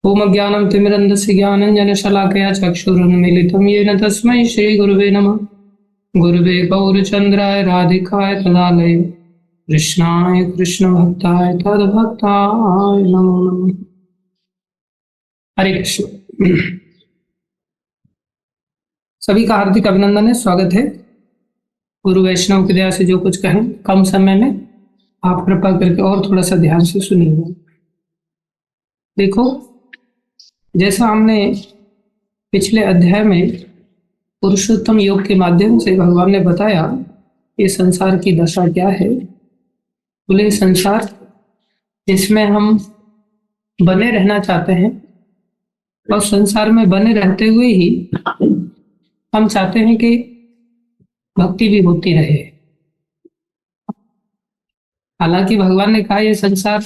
ओम ज्ञानं तिमिरन्धस्य ज्ञानञ्जनशलाकया चक्षुरुन्मीलितं येन तस्मै श्रीगुरुवे नमः। गुरुवे गौरचन्द्राय राधिकाय तदालये कृष्णाय कृष्णभक्ताय तद्भक्ताय नमो नमः। हरे कृष्ण। सभी का हार्दिक अभिनंदन है, स्वागत है। गुरु वैष्णव की दया से जो कुछ कहें कम समय में आप कृपा करके और थोड़ा सा ध्यान से सुनिएगा। देखो, जैसा हमने पिछले अध्याय में पुरुषोत्तम योग के माध्यम से भगवान ने बताया ये संसार की दशा क्या है। बोले संसार जिसमें हम बने रहना चाहते हैं और संसार में बने रहते हुए ही हम चाहते हैं कि भक्ति भी होती रहे। हालांकि भगवान ने कहा ये संसार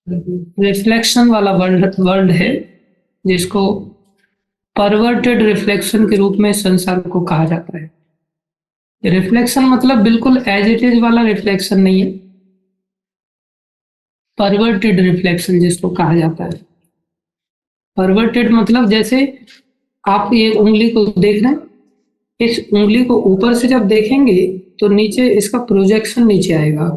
रिफ्लेक्शन वाला वर्ल्ड है, जिसको परवर्टेड रिफ्लेक्शन के रूप में संसार को कहा जाता है। रिफ्लेक्शन मतलब बिल्कुल एज इट इज वाला रिफ्लेक्शन नहीं है, परवर्टेड रिफ्लेक्शन जिसको कहा जाता है। परवर्टेड मतलब जैसे आप ये उंगली को देख रहे हैं, इस उंगली को ऊपर से जब देखेंगे तो नीचे इसका प्रोजेक्शन नीचे आएगा।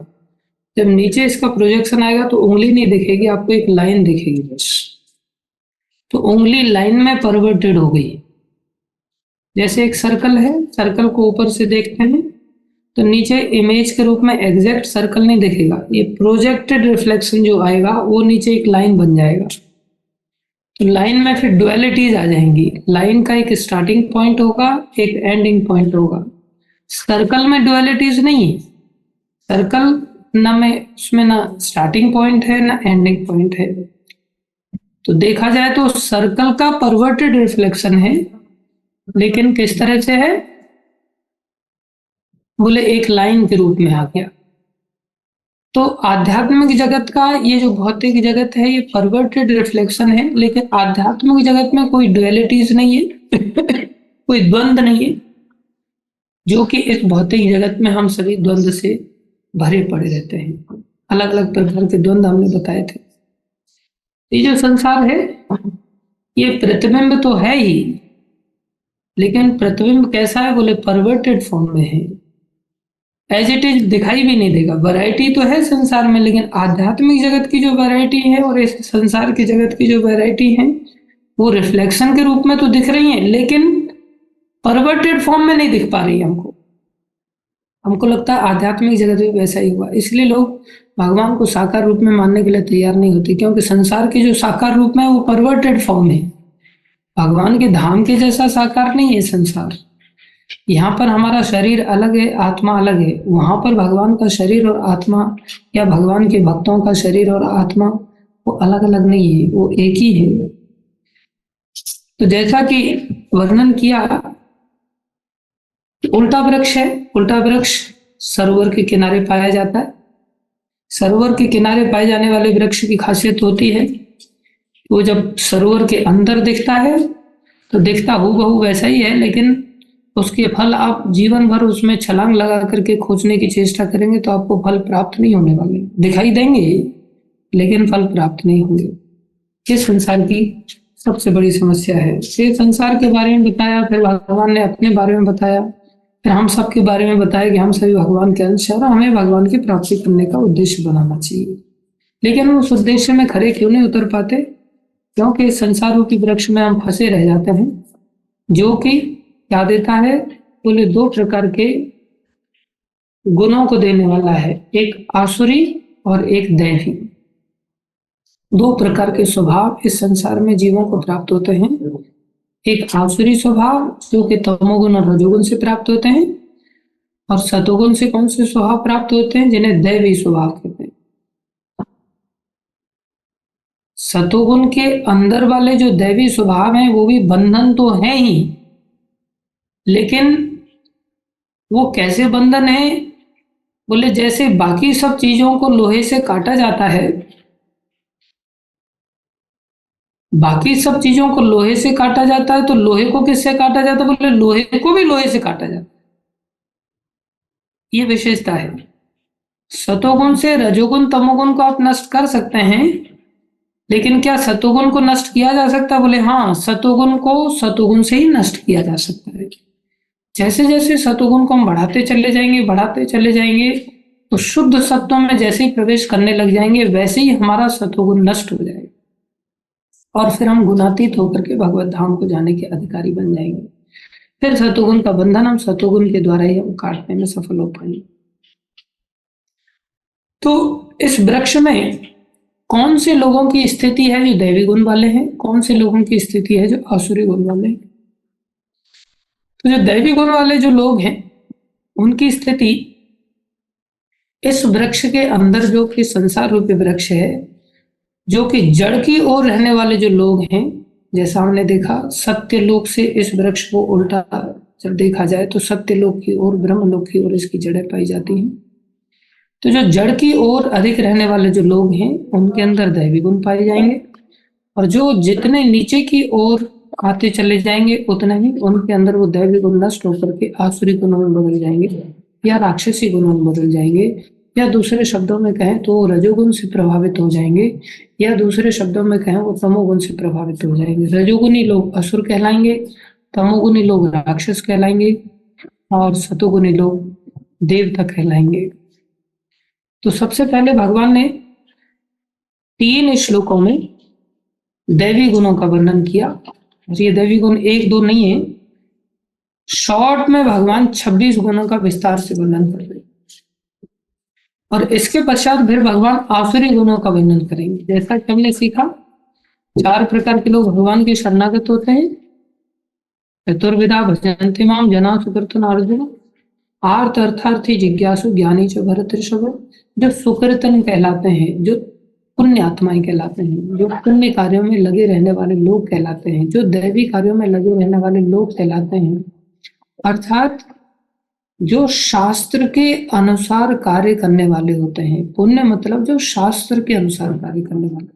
जब नीचे इसका प्रोजेक्शन आएगा तो उंगली नहीं दिखेगी, आपको एक लाइन दिखेगी बस। तो उंगली लाइन में परवर्टेड हो गई। जैसे एक सर्कल है, सर्कल को ऊपर से देखते हैं तो नीचे इमेज के रूप में एग्जैक्ट सर्कल नहीं दिखेगा, ये प्रोजेक्टेड रिफ्लेक्शन जो आएगा वो नीचे एक लाइन बन जाएगा। तो लाइन में फिर डुअलिटीज आ जाएंगी। लाइन का एक स्टार्टिंग पॉइंट होगा, एक एंडिंग पॉइंट होगा। सर्कल में डुअलिटीज नहीं है। सर्कल ना में उसमें ना स्टार्टिंग पॉइंट है ना एंडिंग पॉइंट है। तो देखा जाए तो सर्कल का परवर्टेड रिफ्लेक्शन है, लेकिन किस तरह से है? बोले एक लाइन के रूप में आ गया। तो आध्यात्मिक जगत का ये जो भौतिक जगत है ये परवर्टेड रिफ्लेक्शन है, लेकिन आध्यात्मिक जगत में कोई डुअलिटीज नहीं है कोई द्वंद्व नहीं है, जो कि इस भौतिक जगत में हम सभी द्वंद्व से भरे पड़े रहते हैं। अलग अलग प्रकार के द्वंद्व हमने बताए थे। ये जो संसार है ये प्रतिबिंब तो है ही, लेकिन प्रतिबिंब कैसा है? बोले परवर्टेड फॉर्म में है, एज इट इज दिखाई भी नहीं देगा। वैरायटी तो है संसार में, लेकिन आध्यात्मिक जगत की जो वैरायटी है और इस संसार की जगत की जो वैरायटी है वो रिफ्लेक्शन के रूप में तो दिख रही है, लेकिन परवर्टेड फॉर्म में नहीं दिख पा रही है। हमको लगता है आध्यात्मिक जगत भी वैसा ही हुआ। इसलिए लोग भगवान को साकार रूप में मानने के लिए तैयार नहीं होते, क्योंकि संसार के जो साकार रूप में है वो परवर्टेड फॉर्म है। भगवान के धाम के जैसा साकार नहीं है संसार। यहाँ पर हमारा शरीर अलग है, आत्मा अलग है। वहां पर भगवान का शरीर और आत्मा या भगवान के भक्तों का शरीर और आत्मा वो अलग अलग नहीं है, वो एक ही है। तो जैसा कि वर्णन किया, उल्टा वृक्ष है। उल्टा वृक्ष सरोवर के किनारे पाया जाता है। सरोवर के किनारे पाए जाने वाले वृक्ष की खासियत होती है, वो जब सरोवर के अंदर दिखता है तो दिखता हूबहू वैसा ही है, लेकिन उसके फल आप जीवन भर उसमें छलांग लगा करके खोजने की चेष्टा करेंगे तो आपको फल प्राप्त नहीं होने वाले। दिखाई देंगे लेकिन फल प्राप्त नहीं होंगे। ये संसार की सबसे बड़ी समस्या है। ये संसार के बारे में बताया, फिर भगवान ने अपने बारे में बताया, फिर हम सब के बारे में बताया कि हम सभी भगवान के अंश हैं और हमें भगवान की प्राप्ति करने का उद्देश्य बनाना चाहिए। लेकिन हम उस उद्देश्य में खरे क्यों नहीं उतर पाते? क्योंकि इस संसार रूपी वृक्ष में हम फंसे रह जाते हैं, जो कि क्या देता है? बोले दो प्रकार के गुणों को देने वाला है, एक आसुरी और एक दैवी। दो प्रकार के स्वभाव इस संसार में जीवों को प्राप्त होते हैं। एक आसुरी स्वभाव जो कि तमोगुण और रजोगुण से प्राप्त होते हैं, और सतोगुण से कौन से स्वभाव प्राप्त होते हैं? जिन्हें दैवी स्वभाव कहते हैं। सतोगुण के अंदर वाले जो दैवी स्वभाव हैं वो भी बंधन तो है ही, लेकिन वो कैसे बंधन है? बोले जैसे बाकी सब चीजों को लोहे से काटा जाता है, बाकी सब चीजों को लोहे से काटा जाता है, तो लोहे को किससे काटा जाता है? बोले लोहे को भी लोहे से काटा जाता है। ये विशेषता है। सतोगुण से रजोगुण तमोगुण को आप नष्ट कर सकते हैं, लेकिन क्या सतोगुण को नष्ट किया जा सकता है? बोले हाँ, सतोगुण को सतोगुण से ही नष्ट किया जा सकता है। जैसे जैसे सतोगुण को हम बढ़ाते चले जाएंगे तो शुद्ध सत्व में जैसे ही प्रवेश करने लग जाएंगे वैसे ही हमारा सतोगुण नष्ट हो जाएगा और फिर हम गुणातीत होकर के भगवत धाम को जाने के अधिकारी बन जाएंगे। फिर सतोगुण का बंधन हम सतोगुण के द्वारा ही हम काटने में सफल हो पाएंगे। तो इस वृक्ष में कौन से लोगों की स्थिति है जो दैवी गुण वाले हैं, कौन से लोगों की स्थिति है जो आसुरी गुण वाले हैं? तो जो दैवी गुण वाले जो लोग हैं उनकी स्थिति इस वृक्ष के अंदर जो कि संसार रूपी वृक्ष है, जो कि जड़ की ओर रहने वाले जो लोग हैं, जैसा हमने देखा सत्य लोक से इस वृक्ष को उल्टा जब देखा जाए तो सत्य लोक की ओर, ब्रह्म लोक की ओर इसकी जड़ें पाई जाती हैं। तो जो जड़ की ओर अधिक रहने वाले जो लोग हैं उनके अंदर दैवी गुण पाए जाएंगे और जो जितने नीचे की ओर आते चले जाएंगे उतना ही उनके अंदर वो दैवी गुण नष्ट होकर के आसुरी गुणों में बदल जाएंगे या राक्षसी गुणों में बदल जाएंगे, या दूसरे शब्दों में कहें तो रजोगुण से प्रभावित हो जाएंगे, या दूसरे शब्दों में कहें वो तमोगुण से प्रभावित हो जाएंगे। रजोगुणी लोग असुर कहलाएंगे, तमोगुणी लोग राक्षस कहलाएंगे और सतोगुणी लोग देवता कहलाएंगे। तो सबसे पहले भगवान ने 3 श्लोकों में दैवी गुणों का वर्णन किया। ये दैवी गुण 1-2 नहीं है, शॉर्ट में भगवान 26 गुणों का विस्तार से वर्णन कर रहे हैं और इसके पश्चात फिर भगवान आसुरी गुणों का वर्णन करेंगे। जैसा कि हमने सीखा 4 प्रकार के लोग भगवान के शरणागत होते हैं। चतुर्विधा भजन्ति माम जना सुकृतन अर्जुन, आर्त अर्थार्थी जिज्ञासु ज्ञानी च भरत ऋषभ। जो सुकृतन कहलाते हैं, जो पुण्य आत्माएं कहलाते हैं, जो पुण्य कार्यों में लगे रहने वाले लोग कहलाते हैं, जो दैवी कार्यों में लगे रहने वाले लोग कहलाते हैं, अर्थात जो शास्त्र के अनुसार कार्य करने वाले होते हैं। पुण्य मतलब जो शास्त्र के अनुसार कार्य करने वाले।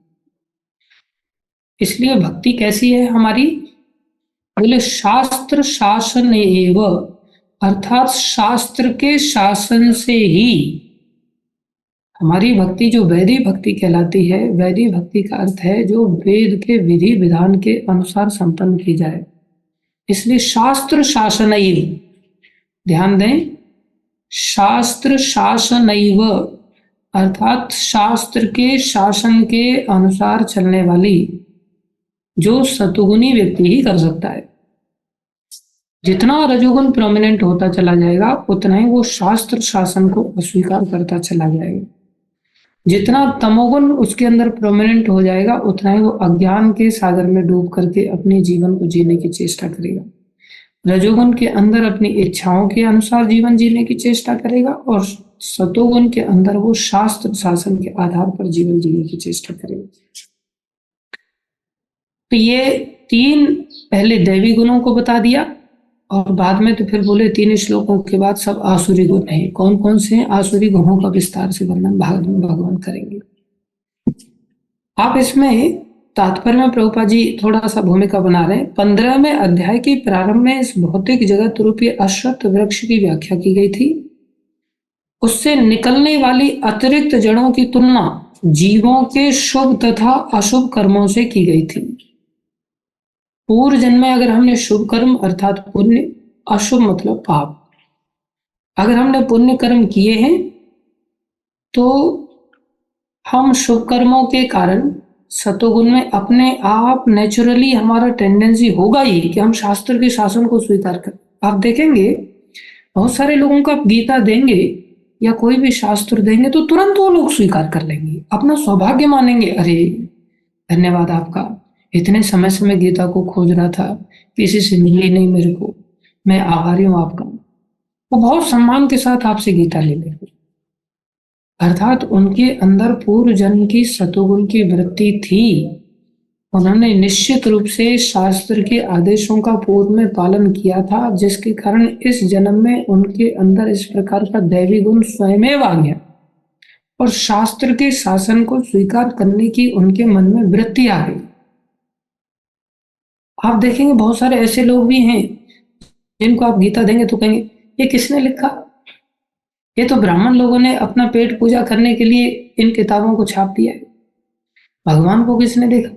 इसलिए भक्ति कैसी है हमारी? बोले शास्त्र शासन एव, अर्थात शास्त्र के शासन से ही हमारी भक्ति जो वैदिक भक्ति कहलाती है। वैदिक भक्ति का अर्थ है जो वेद के विधि विधान के अनुसार संपन्न की जाए। इसलिए शास्त्र शासन, ध्यान दें, शास्त्र शासन अर्थात शास्त्र के शासन के अनुसार चलने वाली जो सतुगुणी व्यक्ति ही कर सकता है। जितना रजोगुण प्रोमिनेंट होता चला जाएगा उतना ही वो शास्त्र शासन को अस्वीकार करता चला जाएगा। जितना तमोगुण उसके अंदर प्रोमिनेंट हो जाएगा उतना ही वो अज्ञान के सागर में डूब करके अपने जीवन को जीने की चेष्टा करेगा। रजोगुण के अंदर अपनी इच्छाओं के अनुसार जीवन जीने की चेष्टा करेगा और सतोगुण के अंदर वो शास्त्र शासन के आधार पर जीवन जीने की चेष्टा करेगा। तो ये 3 पहले दैवी गुणों को बता दिया और बाद में तो फिर बोले 3 श्लोकों के बाद सब आसुरी गुण हैं। कौन कौन से हैं आसुरी गुणों का विस्तार से वर्णन भगवान करेंगे। आप इसमें तात्पर्य में प्रभुपाद जी थोड़ा सा भूमिका बना रहे हैं। 15वें अध्याय के प्रारंभ में इस भौतिक जगत रूपी अश्वत्थ वृक्ष की व्याख्या की गई थी। उससे निकलने वाली अतिरिक्त जड़ों की तुलना जीवों के शुभ तथा अशुभ कर्मों से की गई थी। पूर्व जन्म में अगर हमने शुभ कर्म अर्थात पुण्य, अशुभ मतलब पाप, अगर हमने पुण्य कर्म किए हैं तो हम शुभ कर्मों के कारण सतोगुण में अपने आप नेचुरली हमारा टेंडेंसी होगा ही कि हम शास्त्र के शासन को स्वीकार करें। आप देखेंगे बहुत सारे लोगों को आप गीता देंगे या कोई भी शास्त्र देंगे तो तुरंत वो लोग स्वीकार कर लेंगे, अपना सौभाग्य मानेंगे। अरे धन्यवाद आपका, इतने समय से मैं गीता को खोज रहा था, किसी से मिली नहीं मेरे को, मैं आभारी हूं आपका। वो बहुत सम्मान के साथ आपसे गीता ले लेंगे। अर्थात उनके अंदर पूर्व जन्म की सतोगुण की वृत्ति थी। उन्होंने निश्चित रूप से शास्त्र के आदेशों का पूर्व में पालन किया था, जिसके कारण इस जन्म में उनके अंदर इस प्रकार का दैवी गुण स्वयमेव आ गया और शास्त्र के शासन को स्वीकार करने की उनके मन में वृत्ति आ गई। आप देखेंगे बहुत सारे ऐसे लोग भी हैं जिनको आप गीता देंगे तो कहेंगे ये किसने लिखा, ये तो ब्राह्मण लोगों ने अपना पेट पूजा करने के लिए इन किताबों को छाप दिया है। भगवान को किसने देखा?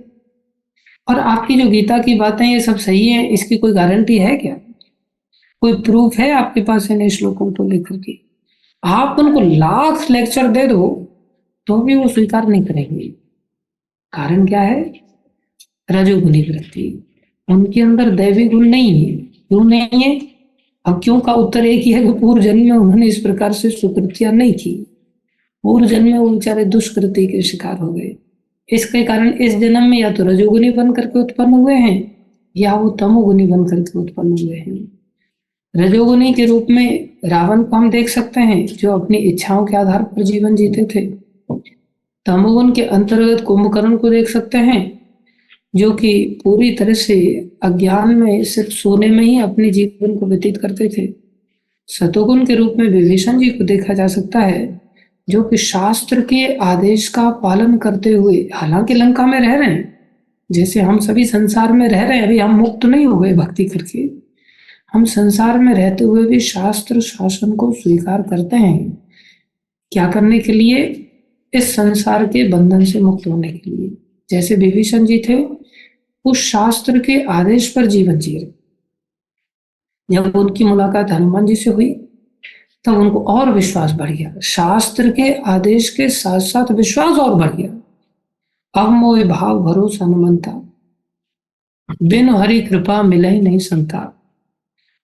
और आपकी जो गीता की बातें ये सब सही है, इसकी कोई गारंटी है क्या? कोई प्रूफ है आपके पास इन श्लोकों को लेकर के? आप उनको लाख लेक्चर दे दो तो भी वो स्वीकार नहीं करेंगे। कारण क्या है? रजोगुनी वृत्ति, उनके अंदर दैवी गुण नहीं है। क्यों नहीं है? अब क्यों का उत्तर एक ही है कि पूर्व जन्म में उन्होंने इस प्रकार से सुकृतियां नहीं की, पूर्व जन्म में वो बेचारे दुष्कृति के शिकार हो गए। इसके कारण इस जन्म में या तो रजोगुनी बन करके उत्पन्न हुए हैं या वो तमोगुनी बन करके उत्पन्न हुए हैं। रजोगुनी के रूप में रावण को हम देख सकते हैं, जो अपनी इच्छाओं के आधार पर जीवन जीते थे। तमोगुण के अंतर्गत कुंभकर्ण को देख सकते हैं, जो कि पूरी तरह से अज्ञान में सिर्फ सोने में ही अपने जीवन को व्यतीत करते थे। सतोगुण के रूप में विभीषण जी को देखा जा सकता है, जो कि शास्त्र के आदेश का पालन करते हुए, हालांकि लंका में रह रहे हैं, जैसे हम सभी संसार में रह रहे हैं, अभी हम मुक्त नहीं हो गए भक्ति करके, हम संसार में रहते हुए भी शास्त्र शासन को स्वीकार करते हैं। क्या करने के लिए? इस संसार के बंधन से मुक्त होने के लिए। जैसे विभीषण जी थे, वो शास्त्र के आदेश पर जीवन जी रहे। जब उनकी मुलाकात हनुमान जी से हुई तब उनको और विश्वास बढ़ गया, शास्त्र के आदेश के साथ साथ विश्वास और बढ़ गया। अब मोह भाव भरोसा हनुमंता, बिन हरि कृपा मिले ही नहीं संता।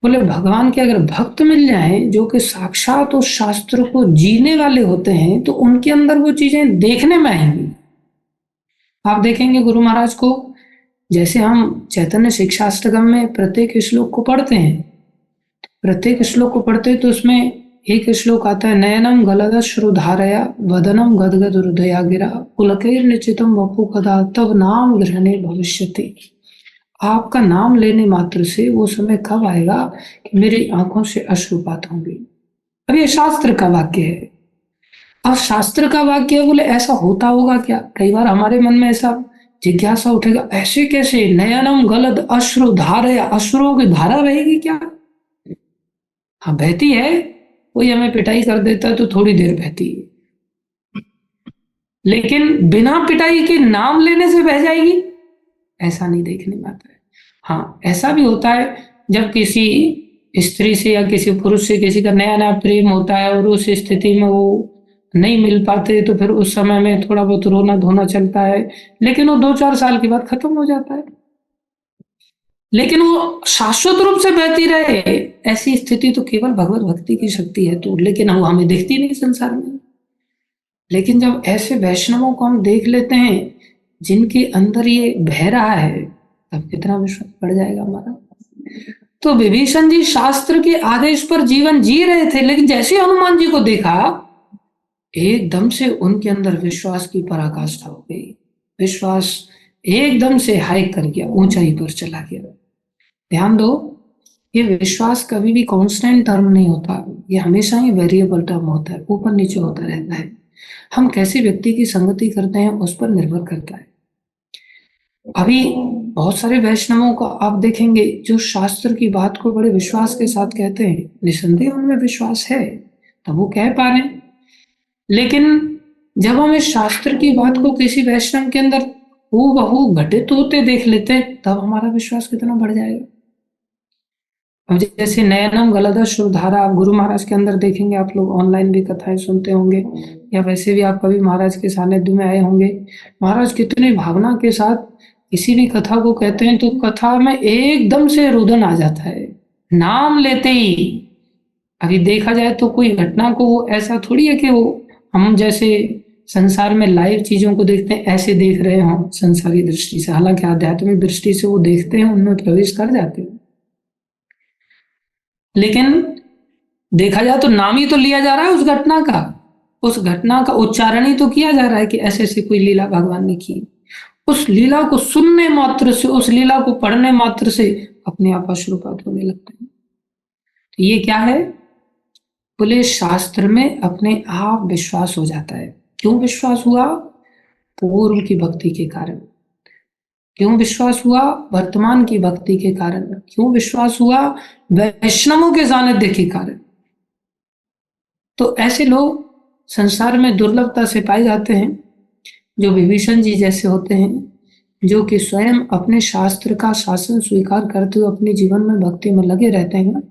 बोले भगवान के अगर भक्त मिल जाए जो कि साक्षात उस शास्त्र को जीने वाले होते हैं, तो उनके अंदर वो चीजें देखने में आएंगी। आप देखेंगे गुरु महाराज को, जैसे हम चैतन्य शिक्षाष्टकम में प्रत्येक श्लोक को पढ़ते हैं, प्रत्येक श्लोक को पढ़ते तो उसमें एक श्लोक आता है, नयनम गलदश्रुधारया वदनम गदगद हृदया गिरा पुलकैर निश्चितम वपु कदा तब नाम ग्रहणे भविष्यति। आपका नाम लेने मात्र से वो समय कब आएगा कि मेरी आंखों से अश्रुपात होंगे। अब ये शास्त्र का वाक्य है। अब शास्त्र का वाक्य है, बोले ऐसा होता होगा क्या? कई बार हमारे मन में ऐसा जिज्ञासा उठेगा, ऐसे कैसे? नयनम गलद अश्रु धारया, अश्रुओं की धारा रहेगी क्या? हाँ बहती है, कोई हमें पिटाई कर देता है तो थोड़ी देर बहती है, लेकिन बिना पिटाई के नाम लेने से बह जाएगी, ऐसा नहीं देखने में आता है। हाँ ऐसा भी होता है, जब किसी स्त्री से या किसी पुरुष से किसी का नया नया प्रेम होता है और उस स्थिति में वो नहीं मिल पाते, तो फिर उस समय में थोड़ा बहुत रोना धोना चलता है, लेकिन वो 2-4 साल के बाद खत्म हो जाता है। लेकिन वो शाश्वत रूप से बहती रहे, ऐसी स्थिति तो केवल भगवत भक्ति की शक्ति है। तो लेकिन वो हमें दिखती नहीं संसार में। लेकिन जब ऐसे वैष्णवों को हम देख लेते हैं जिनके अंदर ये बह रहा है, तब कितना विश्वास बढ़ जाएगा हमारा। तो विभीषण जी शास्त्र के आदेश पर जीवन जी रहे थे, लेकिन जैसे हनुमान जी को देखा, एकदम से उनके अंदर विश्वास की पराकाष्ठा हो गई। विश्वास एकदम से हाइक कर गया, ऊंचाई पर चला गया। ध्यान दो, ये विश्वास कभी भी कांस्टेंट टर्म नहीं होता, ये हमेशा ही वेरिएबल टर्म होता है, ऊपर नीचे होता रहता है। हम कैसे व्यक्ति की संगति करते हैं उस पर निर्भर करता है। अभी बहुत सारे वैष्णवों को आप देखेंगे जो शास्त्र की बात को बड़े विश्वास के साथ कहते हैं, निसंदेह उनमें विश्वास है तब वो कह पा रहे हैं। लेकिन जब हम इस शास्त्र की बात को किसी वैष्णव के अंदर हूबहू घटित होते देख लेते हैं, तब हमारा विश्वास कितना बढ़ जाएगा। अब जैसे नयनम गलदश धारा आप गुरु महाराज के अंदर देखेंगे, आप लोग ऑनलाइन भी कथाएं सुनते होंगे या वैसे भी आप कभी महाराज के सानिध्य में आए होंगे। महाराज कितने भावना के साथ किसी भी कथा को कहते हैं, तो कथा में एकदम से रुदन आ जाता है नाम लेते ही। अभी देखा जाए तो कोई घटना को वो ऐसा थोड़ी है कि वो हम जैसे संसार में लाइव चीजों को देखते हैं ऐसे देख रहे हो संसारी दृष्टि से, हालांकि आध्यात्मिक दृष्टि से वो देखते हैं, उनमें प्रवेश कर जाते हैं। लेकिन देखा जाए तो नाम ही तो लिया जा रहा है उस घटना का, उस घटना का उच्चारण ही तो किया जा रहा है कि ऐसे ऐसी कोई लीला भगवान ने की। उस लीला को सुनने मात्र से, उस लीला को पढ़ने मात्र से अपने आप अश्रुपात होने लगते हैं। तो ये क्या है? बोले शास्त्र में अपने आप विश्वास हो जाता है। क्यों विश्वास हुआ? पूर्व की भक्ति के कारण। क्यों विश्वास हुआ? वर्तमान की भक्ति के कारण। क्यों विश्वास हुआ? वैष्णवों के सानिध्य के कारण। तो ऐसे लोग संसार में दुर्लभता से पाए जाते हैं, जो विभीषण जी जैसे होते हैं, जो कि स्वयं अपने शास्त्र का शासन स्वीकार करते हुए अपने जीवन में भक्ति में लगे रहते हैं,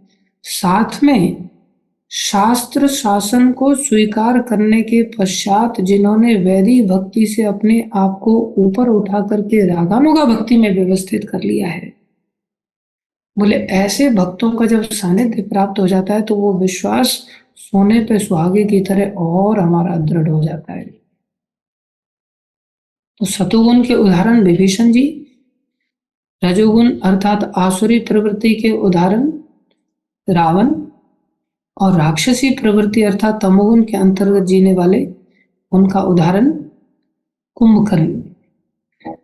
साथ में शास्त्र शासन को स्वीकार करने के पश्चात जिन्होंने वैदिक भक्ति से अपने आप को ऊपर उठा करके रागानुगा भक्ति में व्यवस्थित कर लिया है, बोले ऐसे भक्तों का जब सानिध्य प्राप्त हो जाता है तो वो विश्वास सोने पे सुहागे की तरह और हमारा दृढ़ हो जाता है। तो सतोगुण के उदाहरण विभीषण जी, रजोगुण अर्थात आसुरी प्रवृत्ति के उदाहरण रावण, और राक्षसी प्रवृत्ति अर्थात तमोगुण के अंतर्गत जीने वाले उनका उदाहरण कुंभकर्ण,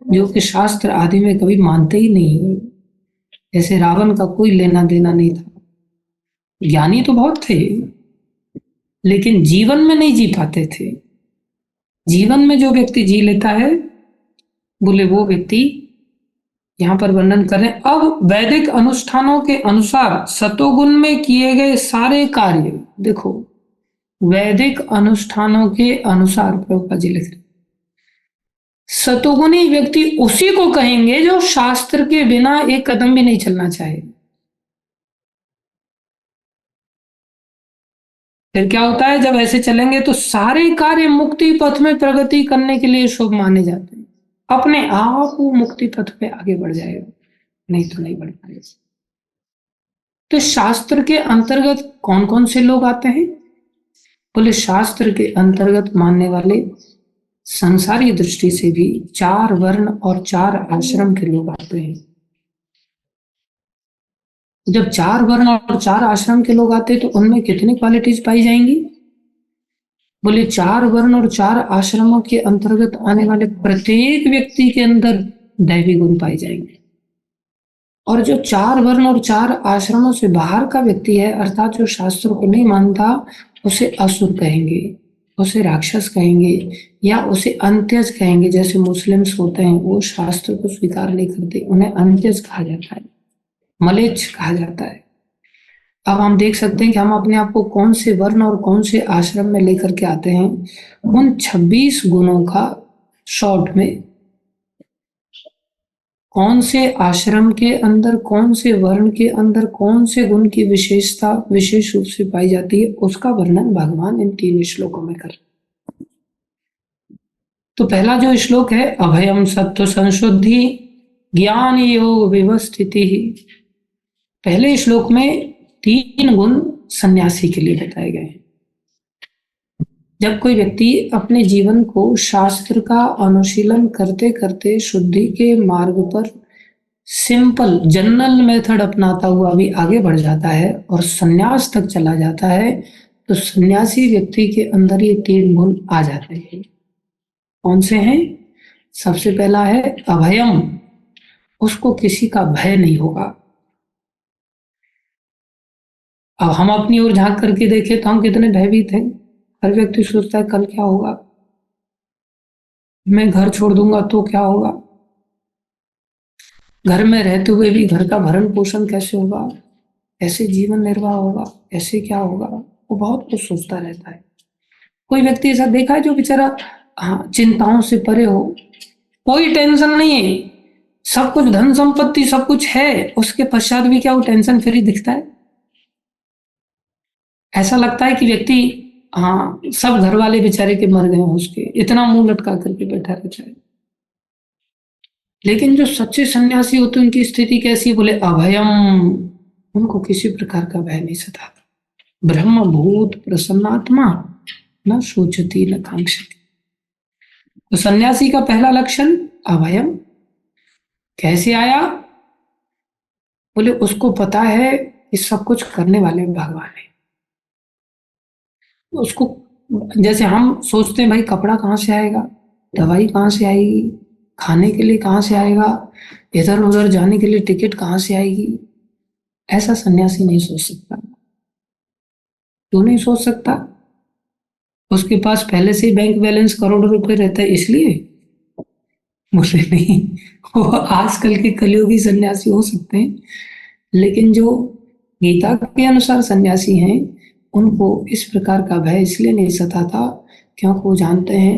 जो कि शास्त्र आदि में कभी मानते ही नहीं। जैसे रावण का कोई लेना देना नहीं था, ज्ञानी तो बहुत थे लेकिन जीवन में नहीं जी पाते थे। जीवन में जो व्यक्ति जी लेता है, बोले वो व्यक्ति यहां पर वर्णन करें। अब वैदिक अनुष्ठानों के अनुसार सतोगुण में किए गए सारे कार्य, देखो वैदिक अनुष्ठानों के अनुसार प्रभुपाद जी लिख रहे, सतोगुणी व्यक्ति उसी को कहेंगे जो शास्त्र के बिना एक कदम भी नहीं चलना चाहे। फिर क्या होता है, जब ऐसे चलेंगे तो सारे कार्य मुक्ति पथ में प्रगति करने के लिए शुभ माने जाते हैं, अपने आप वो मुक्ति पथ पे आगे बढ़ जाएगा, नहीं तो नहीं बढ़ पाएगा। तो शास्त्र के अंतर्गत कौन कौन से लोग आते हैं, बोले शास्त्र के अंतर्गत मानने वाले संसारी दृष्टि से भी 4 वर्ण और 4 आश्रम के लोग आते हैं। जब 4 वर्ण और 4 आश्रम के लोग आते हैं तो उनमें कितनी क्वालिटीज पाई जाएंगी, बोले 4 वर्ण और 4 आश्रमों के अंतर्गत आने वाले प्रत्येक व्यक्ति के अंदर दैवी गुण पाए जाएंगे। और जो 4 वर्ण और 4 आश्रमों से बाहर का व्यक्ति है, अर्थात जो शास्त्र को नहीं मानता, उसे असुर कहेंगे, उसे राक्षस कहेंगे, या उसे अंत्यज कहेंगे। जैसे मुस्लिम्स होते हैं, वो शास्त्र को स्वीकार नहीं करते, उन्हें अंत्यज कहा जाता है, मलेच्छ कहा जाता है। अब हम देख सकते हैं कि हम अपने आप को कौन से वर्ण और कौन से आश्रम में लेकर के आते हैं। उन 26 गुणों का शॉर्ट में कौन से आश्रम के अंदर, कौन से वर्ण के अंदर कौन से गुण की विशेषता विशेष रूप से पाई जाती है, उसका वर्णन भगवान इन 3 श्लोकों में कर। तो पहला जो श्लोक है, अभयम सत्व संशुद्धि ज्ञान योग व्यवस्थिति, पहले श्लोक में 3 गुण सन्यासी के लिए बताए गए हैं। जब कोई व्यक्ति अपने जीवन को शास्त्र का अनुशीलन करते करते शुद्धि के मार्ग पर सिंपल जनरल मेथड अपनाता हुआ भी आगे बढ़ जाता है और सन्यास तक चला जाता है, तो सन्यासी व्यक्ति के अंदर ये 3 गुण आ जाते हैं। कौन से हैं, सबसे पहला है अभयम, उसको किसी का भय नहीं होगा। अब हम अपनी ओर झांक करके देखें तो हम कितने भयभीत हैं। हर व्यक्ति सोचता है कल क्या होगा, मैं घर छोड़ दूंगा तो क्या होगा, घर में रहते हुए भी घर का भरण पोषण कैसे होगा, कैसे जीवन निर्वाह होगा, ऐसे क्या होगा, वो बहुत कुछ सोचता रहता है। कोई व्यक्ति ऐसा देखा है जो बेचारा चिंताओं से परे हो, कोई टेंशन नहीं है, सब कुछ धन संपत्ति सब कुछ है, उसके पश्चात भी क्या वो टेंशन फ्री दिखता है। ऐसा लगता है कि व्यक्ति सब घर वाले बेचारे के मर गए हैं, उसके इतना मुंह लटका करके बैठा रहता है। लेकिन जो सच्चे सन्यासी होते हैं उनकी स्थिति कैसी, बोले अभयम, उनको किसी प्रकार का भय नहीं सताता। ब्रह्म भूत प्रसन्नात्मा न सोचती न कांक्षती। तो सन्यासी का पहला लक्षण अभयम। कैसे आया, बोले उसको पता है कि सब कुछ करने वाले भगवान है। उसको, जैसे हम सोचते हैं भाई कपड़ा कहाँ से आएगा, दवाई कहाँ से आएगी, खाने के लिए कहाँ से आएगा, इधर उधर जाने के लिए टिकट कहाँ से आएगी, ऐसा सन्यासी नहीं सोच सकता। क्यों नहीं सोच सकता, उसके पास पहले से ही बैंक बैलेंस करोड़ों रुपए रहता है इसलिए। बोले नहीं, वो आजकल के कलियुगी सन्यासी हो सकते हैं, लेकिन जो गीता के अनुसार सन्यासी हैं उनको इस प्रकार का भय इसलिए नहीं सताता क्योंकि वो जानते हैं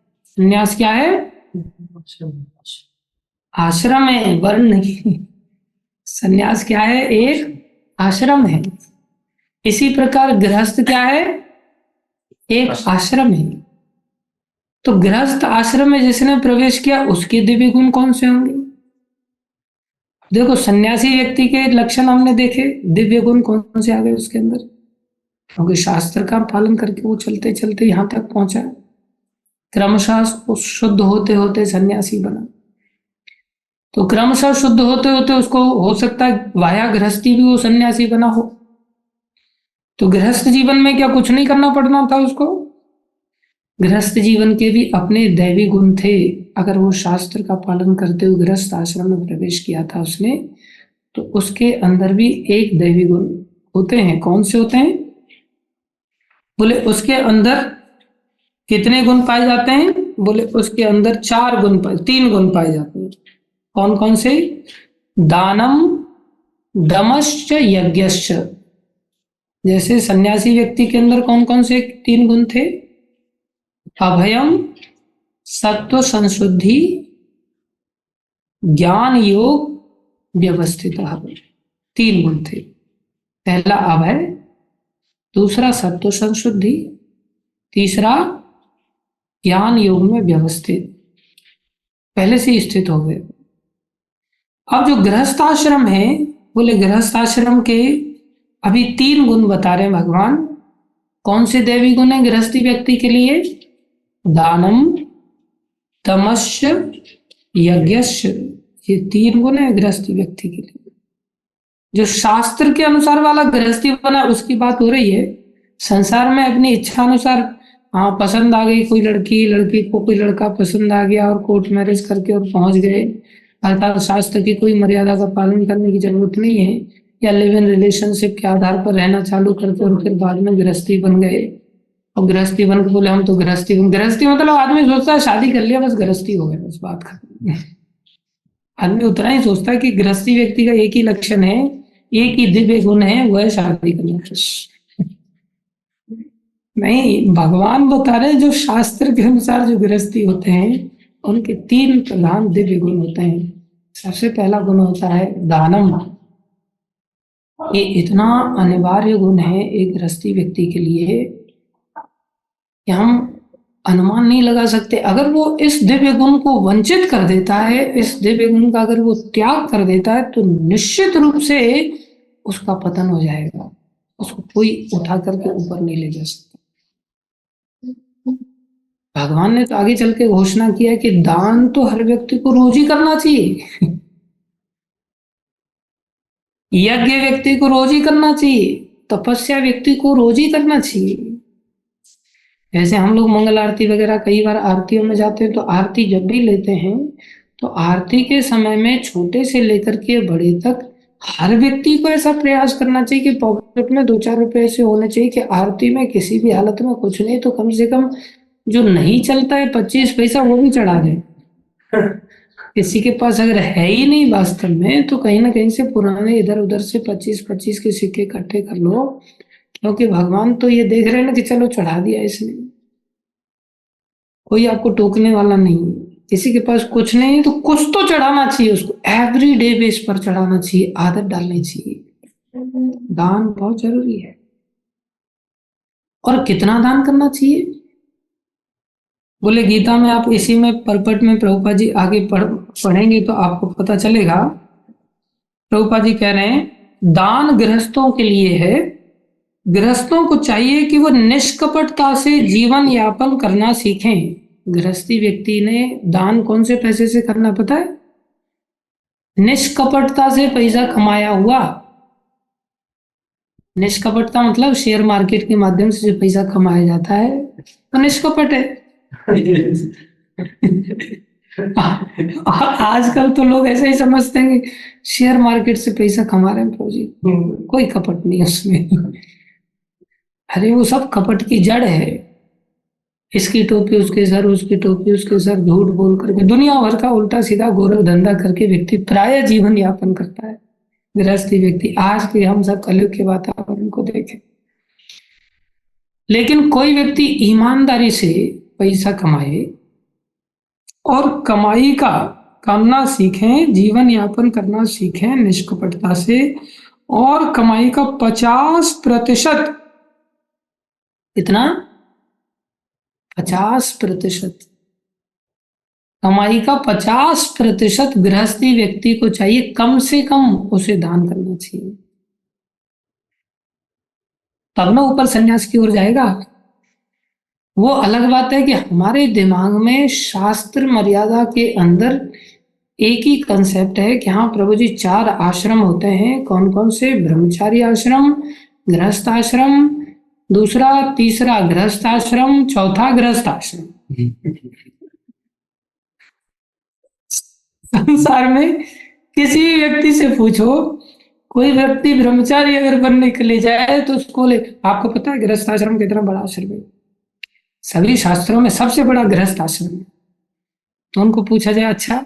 संन्यास क्या है? आश्रम है, वर्ण नहीं। संन्यास क्या है? एक आश्रम है। इसी प्रकार गृहस्थ क्या है? एक आश्रम है। तो गृहस्थ आश्रम में जिसने प्रवेश किया उसके दिव्य गुण कौन से होंगे? देखो, सन्यासी व्यक्ति के लक्षण हमने देखे, दिव्य गुण कौन से आ गए उसके अंदर? क्योंकि शास्त्र का पालन करके वो चलते चलते यहां तक पहुंचा, क्रमशः वो शुद्ध होते होते सन्यासी बना। तो क्रमशः शुद्ध होते होते उसको हो सकता है वाया गृहस्थी भी वो सन्यासी बना हो। तो गृहस्थ जीवन में क्या कुछ नहीं करना पड़ना था उसको? गृहस्थ जीवन के भी अपने दैवी गुण थे। अगर वो शास्त्र का पालन करते हुए गृहस्थ आश्रम में प्रवेश किया था उसने, तो उसके अंदर भी एक दैवी गुण होते हैं। कौन से होते हैं? बोले उसके अंदर कितने गुण पाए जाते हैं? बोले उसके अंदर तीन गुण पाए जाते हैं। कौन कौन से? दानम, दमश्च, यज्ञश्च। जैसे सन्यासी व्यक्ति के अंदर कौन कौन से तीन गुण थे? अभयम, सत्व संशुद्धि, ज्ञान योग, व्यवस्थित। तीन गुण थे। पहला अभय, दूसरा सत्व संशुद्धि, तीसरा ज्ञान योग में व्यवस्थित, पहले से स्थित हो गए। अब जो गृहस्थ आश्रम है, बोले गृहस्थ आश्रम के अभी तीन गुण बता रहे हैं भगवान। कौन से दैवी गुण है गृहस्थी व्यक्ति के लिए? दानम, तमस्य, यज्ञस्य। ये तीन गुण है गृहस्थी व्यक्ति के लिए। जो शास्त्र के अनुसार वाला गृहस्थी बना उसकी बात हो रही है। संसार में अपनी इच्छा अनुसार, हाँ पसंद आ गई कोई लड़की, लड़की को कोई लड़का पसंद आ गया और कोर्ट मैरिज करके और पहुंच गए, अर्थात शास्त्र की कोई मर्यादा का पालन करने की जरूरत नहीं है। या लिव इन रिलेशनशिप के आधार पर रहना चालू करके और फिर बाद में गृहस्थी बन गए। और गृहस्थी बन के बोले हम तो गृहस्थी मतलब आदमी सोचता है शादी कर लिया बस गृहस्थी हो गया, बस बात खत्म। आदमी उतना ही सोचता है कि गृहस्थी व्यक्ति का एक ही लक्षण है, एक ही दिव्य गुण है, वह है शादी करना। नहीं, भगवान बता रहे जो शास्त्र के अनुसार जो गृहस्थी होते हैं उनके तीन प्रधान दिव्य गुण होते हैं। सबसे पहला गुण होता है दानम। ये इतना अनिवार्य गुण है एक गृहस्थी व्यक्ति के लिए कि हम अनुमान नहीं लगा सकते। अगर वो इस दिव्य गुण को वंचित कर देता है, इस दिव्य गुण का अगर वो त्याग कर देता है, तो निश्चित रूप से उसका पतन हो जाएगा। उसको कोई उठा करके ऊपर नहीं ले जा सकता। भगवान ने तो आगे चल के घोषणा किया कि दान तो हर व्यक्ति को रोज ही करना चाहिए। यज्ञ व्यक्ति को रोज ही करना चाहिए, तपस्या व्यक्ति को रोज ही करना चाहिए। जैसे हम लोग मंगल आरती वगैरह कई बार आरतियों में जाते हैं, तो आरती जब भी लेते हैं तो आरती के समय में छोटे से लेकर के बड़े तक हर व्यक्ति को ऐसा प्रयास करना चाहिए कि पॉकेट में 2-4 रुपए ऐसे होने चाहिए कि आरती में किसी भी हालत में कुछ नहीं तो कम से कम जो नहीं चलता है 25 पैसा वो भी चढ़ा दे। किसी के पास अगर है ही नहीं वास्तव में, तो कहीं ना कहीं से पुराने इधर उधर से 25-25 के सिक्के इकट्ठे कर लो, क्योंकि भगवान तो ये देख रहे हैं ना कि चलो चढ़ा दिया इसने, कोई आपको टोकने वाला नहीं। किसी के पास कुछ नहीं है तो कुछ तो चढ़ाना चाहिए, उसको एवरी डे बेस पर चढ़ाना चाहिए, आदत डालनी चाहिए। दान बहुत जरूरी है। और कितना दान करना चाहिए? बोले गीता में आप इसी में परपट में प्रभुपाद जी आगे पढ़ेंगे तो आपको पता चलेगा। प्रभुपाद जी कह रहे हैं दान गृहस्थों के लिए है। गृहस्थों को चाहिए कि वो निष्कपटता से जीवन यापन करना सीखें। गृहस्थी व्यक्ति ने दान कौन से पैसे से करना पता है? निष्कपटता से पैसा कमाया हुआ। निष्कपटता मतलब शेयर मार्केट के माध्यम से जो पैसा कमाया जाता है तो निष्कपट है। आजकल तो लोग ऐसे ही समझते हैं कि शेयर मार्केट से पैसा कमा रहे हैं प्रभु जी, कोई कपट नहीं उसमें। अरे वो सब कपट की जड़ है। इसकी टोपी उसके सर, उसकी टोपी उसके सर, झूठ बोल करके दुनिया भर का उल्टा सीधा गौरव धंधा करके व्यक्ति प्राय जीवन यापन करता है। गृहस्थी व्यक्ति आज के हम सब कलयुग के वातावरण को देखें, लेकिन कोई व्यक्ति ईमानदारी से पैसा कमाए, और कमाई का करना सीखें, जीवन यापन करना सीखें निष्कपटता से, और कमाई का 50%, कितना, 50%, कमाई का 50% गृहस्थी व्यक्ति को चाहिए, कम से कम उसे दान करना चाहिए, तब ना ऊपर संन्यास की ओर जाएगा। वो अलग बात है कि हमारे दिमाग में शास्त्र मर्यादा के अंदर एक ही कंसेप्ट है कि हाँ प्रभु जी 4 आश्रम होते हैं, कौन कौन से, ब्रह्मचारी आश्रम, गृहस्थ आश्रम, दूसरा तीसरा गृहस्थ आश्रम, चौथा गृहस्थ आश्रम। संसार में किसी भी व्यक्ति से पूछो, कोई व्यक्ति ब्रह्मचारी अगर बनने के लिए जाए तो उसको ले, आपको पता है गृहस्थ आश्रम कितना बड़ा आश्रम है? सभी शास्त्रों में सबसे बड़ा गृहस्थ आश्रम है। तो उनको पूछा जाए अच्छा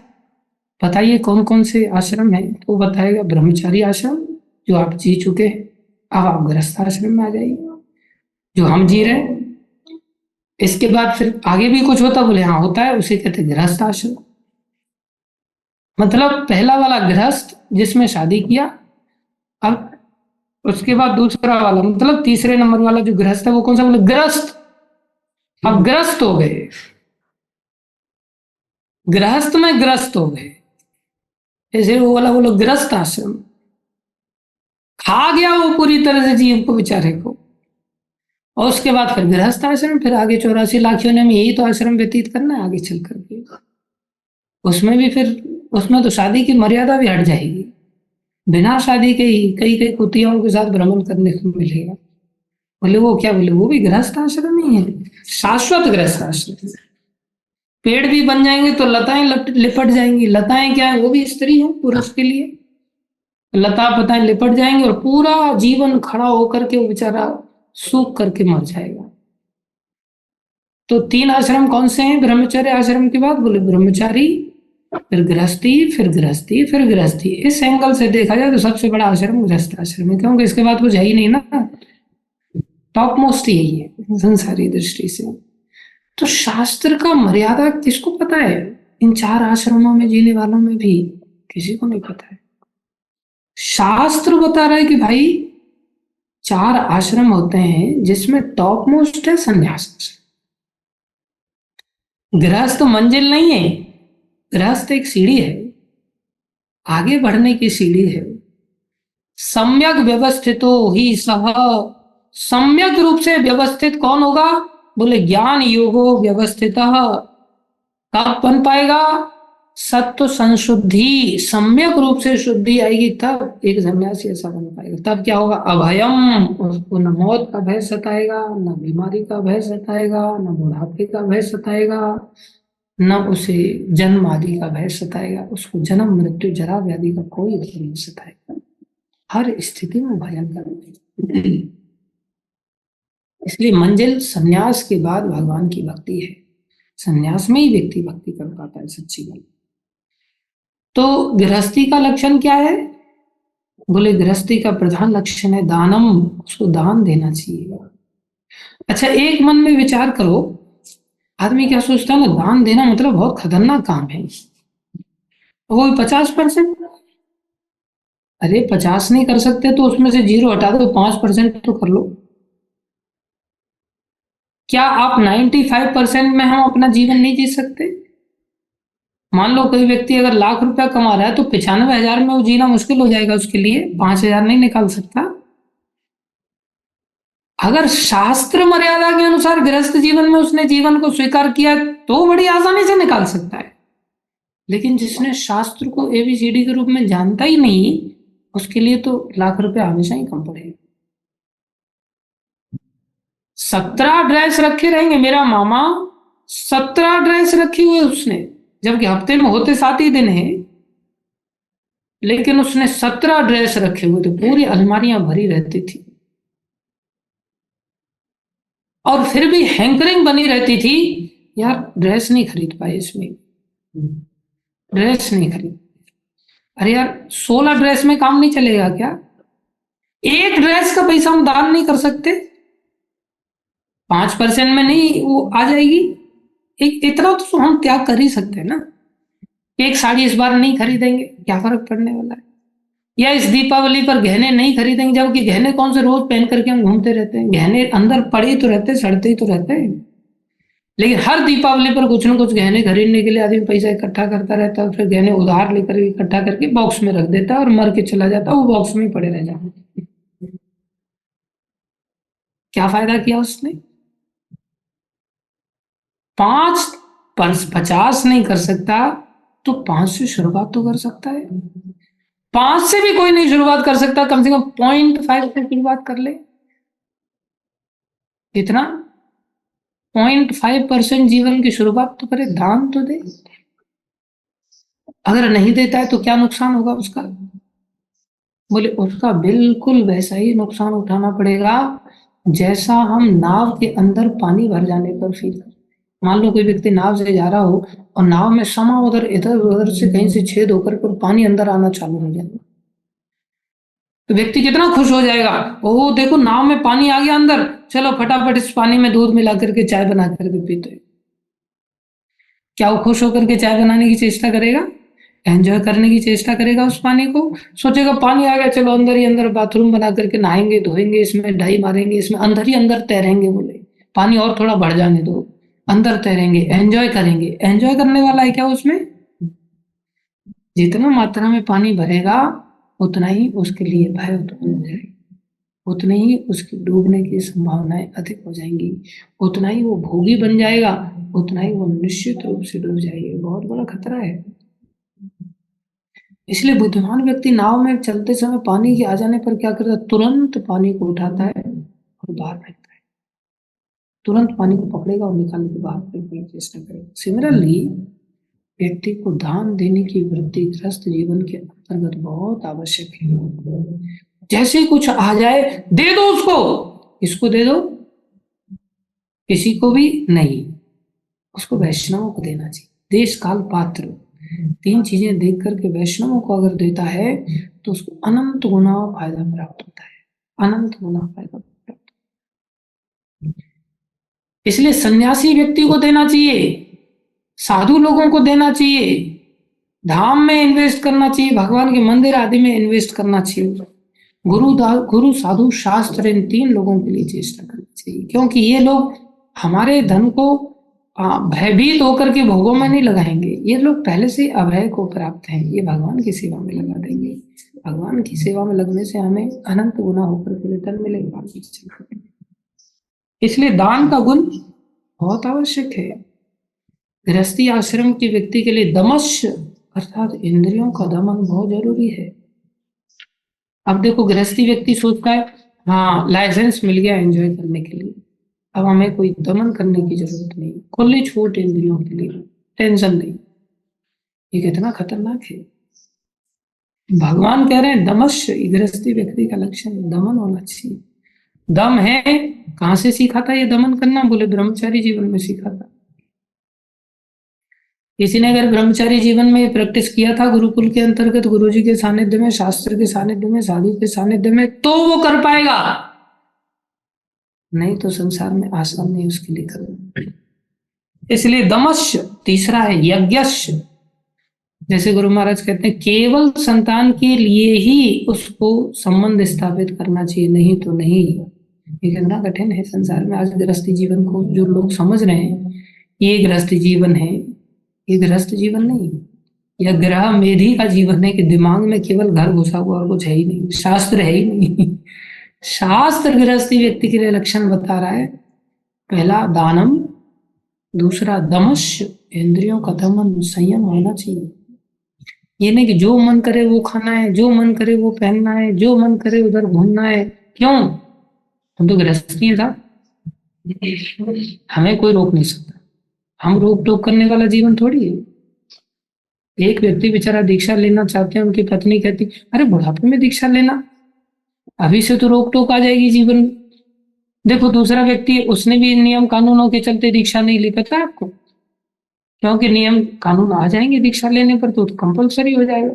बताइए कौन कौन से आश्रम है, तो वो बताएगा ब्रह्मचारी आश्रम जो आप जी चुके हैं, अब आप गृहस्थ आश्रम में आ जाइए जो हम जी रहे हैं। इसके बाद फिर आगे भी कुछ होता, बोले हाँ होता है, उसे कहते गृहस्थ आश्रम। मतलब पहला वाला गृहस्थ जिसमें शादी किया, अब उसके बाद दूसरा वाला मतलब तीसरे नंबर वाला जो गृहस्थ है वो कौन सा, बोले गृहस्थ। अब ग्रस्त हो गए, गृहस्थ में ग्रस्त हो गए, जैसे वो वाला बोलो ग्रस्त आश्रम, खा गया वो पूरी तरह से जीव को बेचारे को। और उसके बाद फिर गृहस्थ आश्रम, फिर आगे 84 लाख योनि में यही तो आश्रम व्यतीत करना है आगे चल करके। उसमें भी फिर उसमें तो शादी की मर्यादा भी हट जाएगी, बिना शादी के ही कई कई कुतियाओं के साथ भ्रमण करने को मिलेगा। बोले वो क्या, बोले वो भी गृहस्थ आश्रम ही है, शाश्वत गृहस्थ आश्रम। पेड़ भी बन जाएंगे तो लताएं लिपट जाएंगी, लताएं क्या है, वो भी स्त्री है पुरुष के लिए, लता पताएं लिपट जाएंगे और पूरा जीवन खड़ा होकर के वो बेचारा सूख करके मर जाएगा। तो 3 आश्रम कौन से हैं ब्रह्मचर्य आश्रम के बाद, बोले ब्रह्मचारी, फिर गृहस्थी, फिर गृहस्थी, फिर गृहस्थी। इस एंगल से देखा जाए तो सबसे बड़ा आश्रम गृहस्थ आश्रम है, क्योंकि इसके बाद कुछ है ही नहीं ना, टॉप मोस्ट यही है संसारी दृष्टि से। तो शास्त्र का मर्यादा किसको पता है? इन 4 आश्रमों में जीने वालों में भी किसी को नहीं पता है। शास्त्र बता रहा है कि भाई 4 आश्रम होते हैं जिसमें टॉप मोस्ट है संन्यास आश्रम। गृहस्थ मंजिल नहीं है, गृहस्थ एक सीढ़ी है, आगे बढ़ने की सीढ़ी है। सम्यक व्यवस्थितो ही सह, सम्यक रूप से व्यवस्थित कौन होगा, बोले ज्ञान योगो व्यवस्थित। कब बन पाएगा? सत्व संशुद्धि, सम्यक रूप से शुद्धि आएगी तब एक सन्यासी ऐसा बन पाएगा। तब क्या होगा? अभयम, उसको न मौत का भय सताएगा, न बीमारी का भय सताएगा, न बुढ़ापे का भय सताएगा, न उसे जन्म आदि का भय सताएगा। उसको जन्म मृत्यु जरा व्याधि का कोई भय नहीं सताएगा, हर स्थिति में भयंकर। इसलिए मंजिल सन्यास के बाद भगवान की भक्ति है, सन्यास में ही व्यक्ति भक्ति कर पाता है सच्ची बात। तो गृहस्थी का लक्षण क्या है? बोले गृहस्थी का प्रधान लक्षण है दानम, उसको दान देना चाहिए। अच्छा एक मन में विचार करो, आदमी क्या सोचता है ना, दान देना मतलब बहुत खतरनाक काम है, वो भी 50%। अरे 50 नहीं कर सकते तो उसमें से 0 हटा दो, 5% तो कर लो। क्या आप 95% में हम अपना जीवन नहीं जी सकते? मान लो कोई व्यक्ति अगर लाख रुपया कमा रहा है तो 95,000 में वो जीना मुश्किल हो जाएगा उसके लिए, 5,000 नहीं निकाल सकता। अगर शास्त्र मर्यादा के अनुसार गृहस्थ जीवन में उसने जीवन को स्वीकार किया तो बड़ी आसानी से निकाल सकता है, लेकिन जिसने शास्त्र को एबीसीडी के रूप में जानता ही नहीं, उसके लिए तो लाख रुपया हमेशा ही कम पड़ेगा। 17 ड्रेस रखे रहेंगे, मेरा मामा 17 ड्रेस रखी हुई उसने, जबकि हफ्ते में होते 7 ही दिन है, लेकिन उसने 17 ड्रेस रखे हुए थे, पूरी अलमारियां भरी रहती थी। और फिर भी हैंकरिंग बनी रहती थी, यार ड्रेस नहीं खरीद पाए इसमें, ड्रेस नहीं खरीद। अरे यार 16 ड्रेस में काम नहीं चलेगा क्या? एक ड्रेस का पैसा हम दान नहीं कर सकते? 5% में नहीं वो आ जाएगी? इतना तो हम त्याग कर ही सकते हैं ना। एक साड़ी इस बार नहीं खरीदेंगे, क्या फर्क पड़ने वाला है। या इस दीपावली पर गहने नहीं खरीदेंगे, जबकि गहने कौन से रोज पहन करके हम घूमते रहते हैं। गहने अंदर पड़े ही तो रहते हैं, सड़ते ही तो रहते हैं। लेकिन हर दीपावली पर कुछ ना कुछ गहने खरीदने के लिए आदमी पैसा इकट्ठा करता रहता है, फिर गहने उधार लेकर इकट्ठा करके बॉक्स में रख देता है और मर के चला जाता है, वो बॉक्स में ही पड़े रह जाते हैं। क्या फायदा किया उसने। 50 नहीं कर सकता तो 5 से शुरुआत तो कर सकता है। 5 से भी कोई नहीं शुरुआत कर सकता, कम से कम 0.5 से शुरुआत कर ले। कितना, 0.5% जीवन की शुरुआत तो करे, दान तो दे। अगर नहीं देता है तो क्या नुकसान होगा उसका। बोले उसका बिल्कुल वैसा ही नुकसान उठाना पड़ेगा जैसा हम नाव के अंदर पानी भर जाने पर फील कर। मान लो कोई व्यक्ति नाव से जा रहा हो और नाव में समा उधर इधर उधर से कहीं से छेद होकर पर पानी अंदर आना चालू हो जाएगा, तो व्यक्ति कितना खुश हो जाएगा। ओह देखो नाव में पानी आ गया अंदर, चलो फटाफट इस पानी में दूध मिला करके चाय बना करके पीते। क्या वो खुश होकर के चाय बनाने की चेष्टा करेगा, एंजॉय करने की चेष्टा करेगा उस पानी को। सोचेगा पानी आ गया, चलो अंदर ही अंदर बाथरूम बना करके नहाएंगे धोएंगे, इसमें डाई मारेंगे, इसमें अंदर ही अंदर तैरेंगे। बोले पानी और थोड़ा बढ़ जाने दो, अंदर तैरेंगे, एंजॉय करेंगे। एंजॉय करने वाला है क्या उसमें। जितना मात्रा में पानी भरेगा उतना ही उसके लिए भय उत्पन्न हो जाएगी, उतने ही उसकी डूबने की संभावनाएं अधिक हो जाएंगी, उतना ही वो भोगी बन जाएगा, उतना ही वो निश्चित रूप से डूब जाएगी। बहुत बड़ा खतरा है। इसलिए बुद्धिमान व्यक्ति नाव में चलते समय पानी के आ जाने पर क्या करता है, तुरंत पानी को उठाता है और बाहर फेंकता है। तुरंत पानी को पकड़ेगा और निकालने के बाहर फेंकने की चेष्टा करेगा। सिमिलरली व्यक्ति को दान देने की वृत्ति ग्रस्त जीवन के अंतर्गत बहुत आवश्यक है। जैसे ही कुछ आ जाए दे दो उसको, इसको दे दो, किसी को भी नहीं। उसको वैष्णवों को देना चाहिए। देश काल पात्र 3 चीजें देख करके वैष्णवों को अगर देता है तो उसको अनंत गुना फायदा प्राप्त होता है, अनंत गुना फायदा प्राप्त। इसलिए सन्यासी व्यक्ति को देना चाहिए, साधु लोगों को देना चाहिए, धाम में इन्वेस्ट करना चाहिए, भगवान के मंदिर आदि में इन्वेस्ट करना चाहिए। गुरु साधु शास्त्र इन 3 लोगों के लिए चेष्टा करनी चाहिए, क्योंकि ये लोग हमारे धन को भयभीत होकर के भोगों में नहीं लगाएंगे। ये लोग पहले से अभय को प्राप्त हैं, ये भगवान की सेवा में लगा देंगे। भगवान की सेवा में लगने से हमें अनंत गुना होकर के रिटर्न मिलेगा। इसलिए दान का गुण बहुत आवश्यक है। गृहस्थी आश्रम के व्यक्ति के लिए दमश्य अर्थात इंद्रियों का दमन बहुत जरूरी है। अब देखो गृहस्थी व्यक्ति सोचता है हाँ लाइसेंस मिल गया एंजॉय करने के लिए, अब हमें कोई दमन करने की जरूरत नहीं, खुली छूट इंद्रियों के लिए, टेंशन नहीं। ये कितना खतरनाक है। भगवान कह रहे हैं दमश्य गृहस्थी व्यक्ति का लक्षण दमन होना चाहिए। दम है, कहां से सीखा था ये दमन करना, बोले ब्रह्मचारी जीवन में सीखा था। किसी ने अगर ब्रह्मचारी जीवन में प्रैक्टिस किया था गुरुकुल के अंतर्गत, गुरुजी के सानिध्य में, शास्त्र के सानिध्य में, साधु के सानिध्य में, तो वो कर पाएगा, नहीं तो संसार में आसान नहीं उसके लिए करना। इसलिए दमश्य। तीसरा है यज्ञश्य। जैसे गुरु महाराज कहते हैं केवल संतान के लिए ही उसको संबंध स्थापित करना चाहिए, नहीं तो नहीं। ये कितना कठिन है संसार में। आज गृहस्थी जीवन को जो लोग समझ रहे हैं ये गृहस्थी जीवन है, ये गृहस्थ जीवन नहीं, यह ग्रह मेधी का जीवन है कि दिमाग में केवल घर घुसा हुआ और कुछ है ही नहीं, शास्त्र है ही नहीं। शास्त्र गृहस्थी व्यक्ति के लिए लक्षण बता रहा है, पहला दानम, दूसरा दमश्य, इंद्रियों का दमन, संयम होना चाहिए। ये नहीं कि जो मन करे वो खाना है, जो मन करे वो पहनना है, जो मन करे उधर घूमना है। क्यों, हम तो गृहस्थी है साहब, हमें कोई रोक नहीं सकता। हम रोक टोक करने वाला जीवन थोड़ी है। एक व्यक्ति बेचारा दीक्षा लेना चाहते हैं, उनकी पत्नी कहती अरे बुढ़ापे में दीक्षा लेना, अभी से तो रोक टोक आ जाएगी जीवन में। देखो दूसरा व्यक्ति उसने भी नियम कानूनों के चलते दीक्षा नहीं ली, पता है आपको, क्योंकि नियम कानून आ जाएंगे दीक्षा लेने पर तो कंपलसरी हो जाएगा।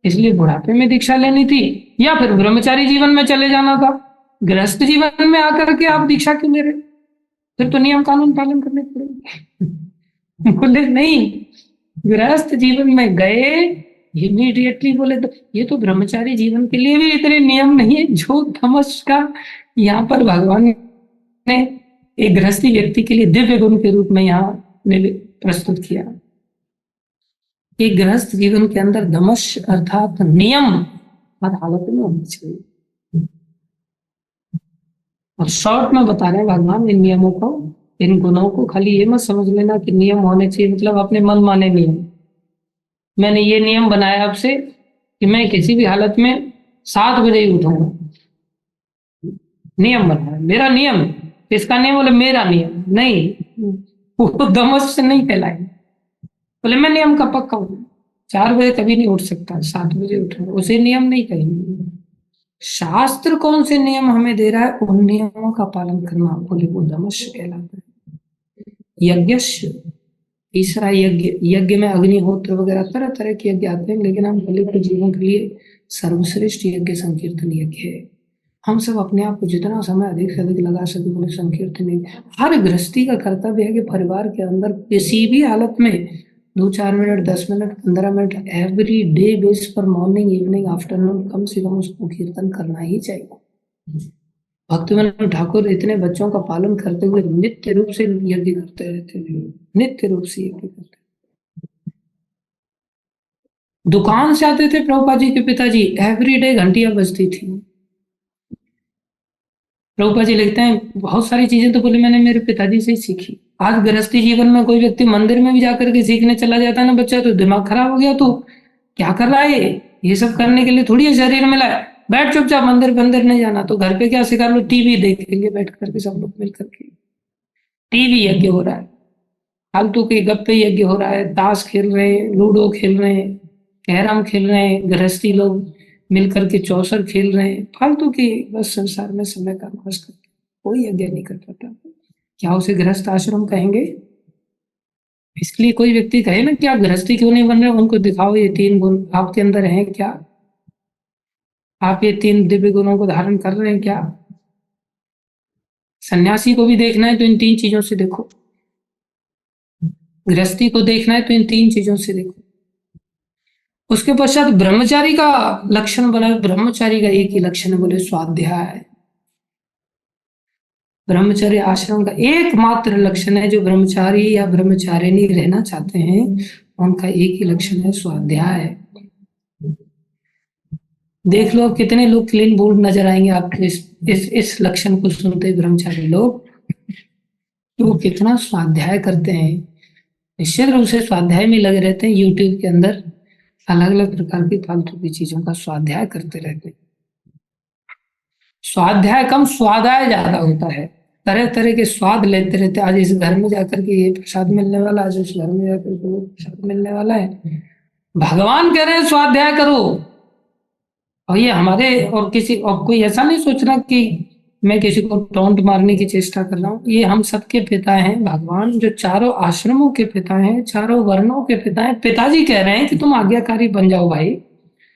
इसलिए बुढ़ापे में दीक्षा लेनी थी या फिर ब्रह्मचारी जीवन में चले जाना था। गृहस्थ जीवन में आकर के आप दीक्षा क्यों ले रहे, फिर तो नियम कानून पालन करने पड़ेंगे। बोले नहीं, गृहस्थ जीवन में गए इमीडिएटली बोले तो ये तो ब्रह्मचारी जीवन के लिए भी इतने नियम नहीं है जो तमस का यहाँ पर भगवान ने एक गृहस्थी व्यक्ति के लिए दिव्य गुण के रूप में यहाँ प्रस्तुत किया कि गृहस्थ जीवन के अंदर दमश अर्थात नियम हर हालत में होना चाहिए। और शॉर्ट में बता रहे हैं भगवान इन नियमों को, इन गुणों को। खाली ये मत समझ लेना कि नियम होने चाहिए मतलब अपने मन माने नियम। मैंने ये नियम बनाया आपसे कि मैं किसी भी हालत में 7 बजे ही उठूंगा, नियम बनाया, मेरा नियम। किसका नियम? बोले मेरा नियम। नहीं, वो दमश से नहीं कहलाएगा। बोले मैं नियम का पक्का हूं, 4 बजे कभी नहीं उठ सकता, 7 बजे उठूंगा, उसे नियम नहीं कहेंगे। शास्त्र कौन से नियम हमें दे रहा है, उन नियमों का पालन करना, बोले वो दमश कहलाता है। यज्ञ, तीसरा यज्ञ, यज्ञ में अग्निहोत्र वगैरह तरह तरह के यज्ञ आते हैं, लेकिन हम कलियुग के जीवन के लिए सर्वश्रेष्ठ यज्ञ संकीर्तन यज्ञ है। हम सब अपने आप को जितना समय अधिक से अधिक लगा सके बोले संकीर्तन यज्ञ। हर गृहस्थी का कर्तव्य है कि परिवार के अंदर किसी भी हालत में 2-4 minute, 10 minute, 15 minute every day base पर मॉर्निंग, इवनिंग, आफ्टरनून कम से कम उसको कीर्तन करना ही चाहिए। भक्तिविनोद ठाकुर इतने बच्चों का पालन करते हुए नित्य रूप से यज्ञ करते रहते थे, नित्य रूप से यज्ञ करते। दुकान से आते थे प्रभुपाद जी के पिताजी, एवरीडे घंटियां बजती थी। प्रभुपाद जी लिखते हैं बहुत सारी चीजें तो बोले मैंने मेरे पिताजी से ही सीखी। आज गृहस्थी जीवन में कोई व्यक्ति मंदिर में भी जाकर के सीखने चला जाता है ना बच्चा, तो दिमाग खराब हो गया, तो क्या कर रहा है ये सब करने के लिए थोड़ी शरीर मिला है, बैठ चुपचाप, मंदिर बंदिर नहीं जाना। तो घर पे क्या सिखा लो, टीवी देखेंगे बैठ करके सब लोग मिल करके, टीवी यज्ञ हो रहा है, फालतू के गप्पे यज्ञ हो रहा है, ताश खेल रहे हैं, लूडो खेल रहे हैं, कैरम खेल रहे हैं, गृहस्थी लोग मिलकर के चौसर खेल रहे हैं, फालतू की बस संसार में समय का नाश करके कोई यज्ञ नहीं कर पाता। क्या उसे गृहस्थ आश्रम कहेंगे? इसलिए कोई व्यक्ति कहे ना कि आप गृहस्थी क्यों नहीं बन रहे, उनको दिखाओ ये 3 गुण आपके अंदर हैं क्या, आप ये 3 दिव्य गुणों को धारण कर रहे हैं क्या। सन्यासी को भी देखना है तो इन 3 चीजों से देखो, गृहस्थी को देखना है तो इन 3 चीजों से देखो। उसके पश्चात ब्रह्मचारी का लक्षण बना, ब्रह्मचारी का एक ही लक्षण है, बोले स्वाध्याय। ब्रह्मचर्य आश्रम का एकमात्र लक्षण है, जो ब्रह्मचारी या ब्रह्मचारिणी रहना चाहते हैं उनका एक ही लक्षण है, स्वाध्याय। देख लो कितने लोग क्लीन बोल्ड नजर आएंगे आपके इस लक्षण को सुनते ब्रह्मचारी लोग, वो कितना स्वाध्याय करते हैं, निश्चित रूप से स्वाध्याय में लगे रहते हैं। यूट्यूब के अंदर अलग अलग प्रकार की फालतू की चीजों का स्वाध्याय करते रहते हैं। स्वाध्याय कम, स्वादाय ज्यादा होता है, तरह तरह के स्वाद लेते रहते। आज इस घर में जाकर के ये प्रसाद मिलने वाला, आज उस घर में जाकर के वो प्रसाद मिलने वाला है। भगवान कह रहे हैं स्वाध्याय करो, और ये हमारे और किसी और कोई ऐसा नहीं सोच रहा कि मैं किसी को टोंट मारने की चेष्टा कर रहा हूँ। ये हम सबके पिता हैं भगवान, जो चारों आश्रमों के पिता हैं, चारों वर्णों के पिता हैं। पिताजी कह रहे हैं कि तुम आज्ञाकारी बन जाओ भाई।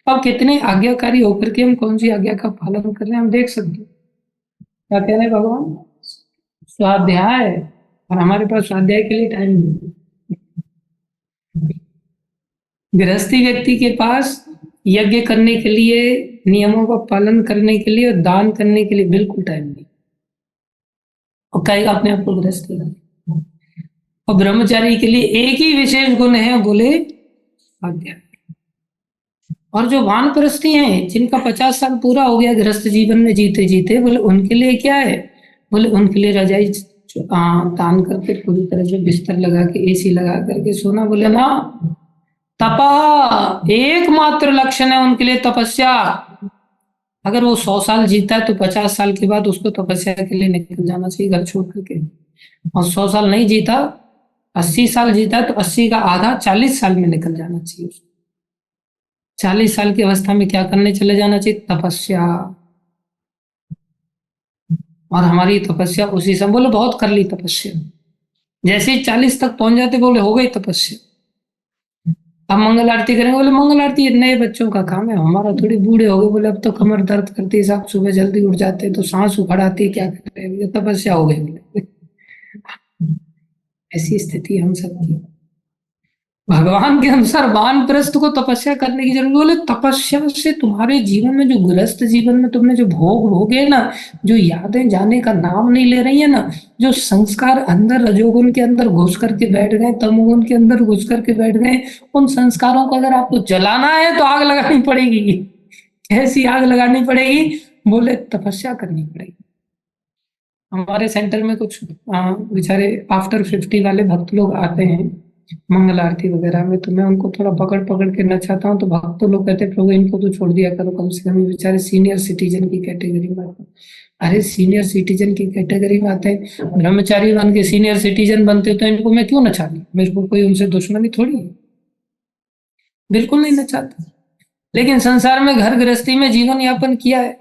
अब कितने आज्ञाकारी होकर के हम कौन सी आज्ञा का पालन कर रहे हैं हम देख सकते हैं। क्या कह रहे हैं भगवान? स्वाध्याय, और हमारे पास स्वाध्याय के लिए टाइम नहीं। गृहस्थी व्यक्ति के पास यज्ञ करने के लिए, नियमों का पालन करने के लिए और दान करने के लिए बिल्कुल टाइम नहीं, और कहेगा अपने आप को गृहस्थी। और ब्रह्मचारी के लिए एक ही विशेष गुण है, बोले स्वाध्याय। और जो वानप्रस्थी हैं, जिनका 50 साल पूरा हो गया गृहस्थ जीवन में जीते जीते, बोले उनके लिए क्या है, बोले उनके लिए रजाई तान करके पूरी तरह से बिस्तर लगा के एसी लगा करके सोना। बोले ना, तपा एकमात्र लक्षण है उनके लिए, तपस्या। अगर वो 100 साल जीता है तो 50 साल के बाद उसको तपस्या के लिए निकल जाना चाहिए घर छोड़ करके। और 100 साल नहीं जीता, 80 साल जीता है तो 80 का आधा 40 साल में निकल जाना चाहिए। 40 साल की अवस्था में क्या करने चले जाना चाहिए? तपस्या। और हमारी तपस्या उसी समय, बोले बहुत कर ली तपस्या, जैसे ही 40 तक पहुंच जाते बोले हो गई तपस्या, अब मंगल आरती करेंगे। बोले मंगल आरती ये नए बच्चों का काम है, हमारा थोड़ी बूढ़े हो गए। बोले अब तो कमर दर्द करती है साहब, सुबह जल्दी उठ जाते तो सांस उखड़ाती, क्या करते हैं, तपस्या हो गई। ऐसी स्थिति हम सबकी। भगवान के अनुसार वानप्रस्थ को तपस्या करने की जरूरत। बोले तपस्या से तुम्हारे जीवन में, जो गृहस्थ जीवन में तुमने जो भोग भोगे ना, जो यादें जाने का नाम नहीं ले रही है ना, जो संस्कार अंदर रजोगुण के अंदर घुस करके बैठ गए, तमोगुण के अंदर घुस करके बैठ गए, उन संस्कारों को अगर आपको जलाना है तो आग लगानी पड़ेगी। कैसी आग लगानी पड़ेगी? बोले तपस्या करनी पड़ेगी। हमारे सेंटर में कुछ बेचारे आफ्टर 50 वाले भक्त लोग आते हैं मंगल आरती वगैरह में, तो मैं उनको थोड़ा पकड़ पकड़ के नचाता हूँ, तो भक्त लोग कहते हैं प्रभु इनको तो छोड़ दिया करो, कम से कम ये बेचारे सीनियर सिटीजन की कैटेगरी में आते हैं। अरे सीनियर सिटीजन की कैटेगरी में आते हैं, ब्रह्मचारी बन के सीनियर सिटीजन बनते तो इनको मैं क्यों नचा लूं? मेरे को कोई उनसे दुश्मनी थोड़ी है, बिल्कुल नहीं नचाता। लेकिन संसार में घर गृहस्थी में जीवन यापन किया है,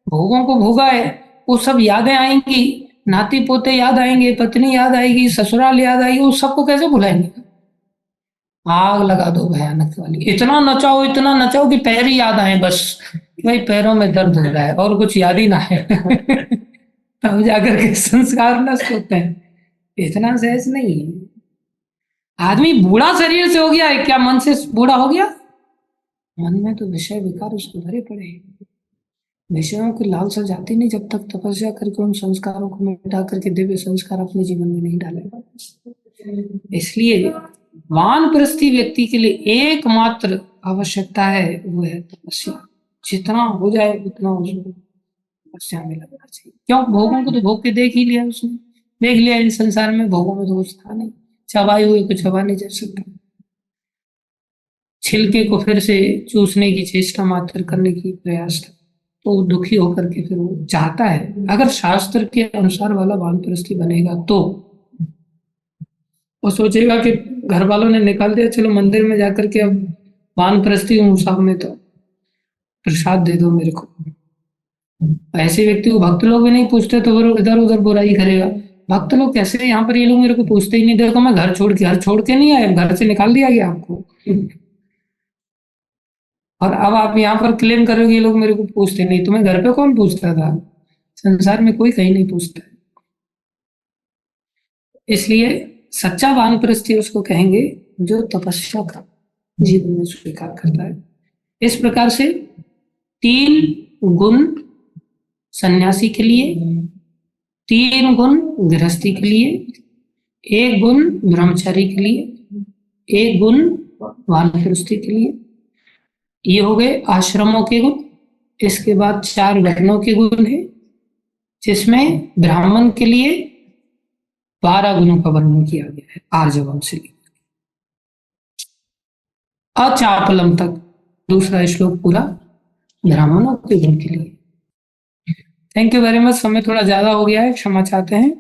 भोगों को भोगा है, वो सब यादें आएंगी, नाती पोते याद आएंगे, पत्नी याद आएगी, ससुराल याद आएगी, उस सबको कैसे भुलाएंगे? आग लगा दो भयानक वाली, इतना नचाओ कि पैर ही याद आए बस, भाई पैरों में दर्द हो रहा है और कुछ याद ही ना है। तब जाकर के संस्कार नष्ट होते हैं। इतना सहज नहीं है। आदमी बूढ़ा शरीर से हो गया है, क्या मन से बूढ़ा हो गया? मन में तो विषय विकार उसको भरे पड़े हैं। विषयों की लालसा जाती नहीं जब तक तपस्या करके उन संस्कारों को मिटा करके दिव्य संस्कार अपने जीवन में नहीं डालेगा। इसलिए वानप्रस्थी व्यक्ति के लिए एकमात्र आवश्यकता है वो है तपस्या। जितना हो जाए उतना उसको तपस्या में लगना चाहिए। क्यों? भोगों को तो भोग के देख ही लिया उसने, देख लिया इस संसार में भोगों में तो कुछ था नहीं, चबाई हुए को चबा नहीं जा सकता, छिलके को फिर से चूसने की चेष्टा मात्र करने की प्रयास था, तो वो दुखी होकर के फिर वो चाहता है अगर शास्त्र के अनुसार वाला वानप्रस्थी बनेगा तो वो सोचेगा कि घर वालों ने निकाल दिया, चलो मंदिर में जाकर के अब वानप्रस्थी हूँ, साहब में तो प्रसाद दे दो मेरे को। ऐसे व्यक्ति को भक्त लोग भी नहीं पूछते तो फिर इधर उधर बुराई करेगा। भक्त लोग कैसे, यहाँ पर ये लोग मेरे को पूछते ही नहीं, देखो मैं घर छोड़ के नहीं आया, घर से निकाल दिया गया आपको, और अब आप यहाँ पर क्लेम करोगे ये लोग मेरे को पूछते नहीं। तुम्हें घर पे कौन पूछता था? संसार में कोई कहीं नहीं पूछता है। इसलिए सच्चा वानप्रस्थी उसको कहेंगे जो तपस्या का जीवन में स्वीकार करता है। इस प्रकार से 3 गुण सन्यासी के लिए, 3 गुण गृहस्थी के लिए, 1 गुण ब्रह्मचारी के लिए, 1 गुण वानप्रस्थी के लिए। ये हो गए आश्रमों के गुण। इसके बाद 4 वर्णों के गुण है, जिसमें ब्राह्मण के लिए 12 गुणों का वर्णन किया गया है आर्जवम से अचापलम तक। दूसरा श्लोक पूरा ब्राह्मणों के गुण के लिए। Thank you very much. समय थोड़ा ज्यादा हो गया है, क्षमा चाहते हैं।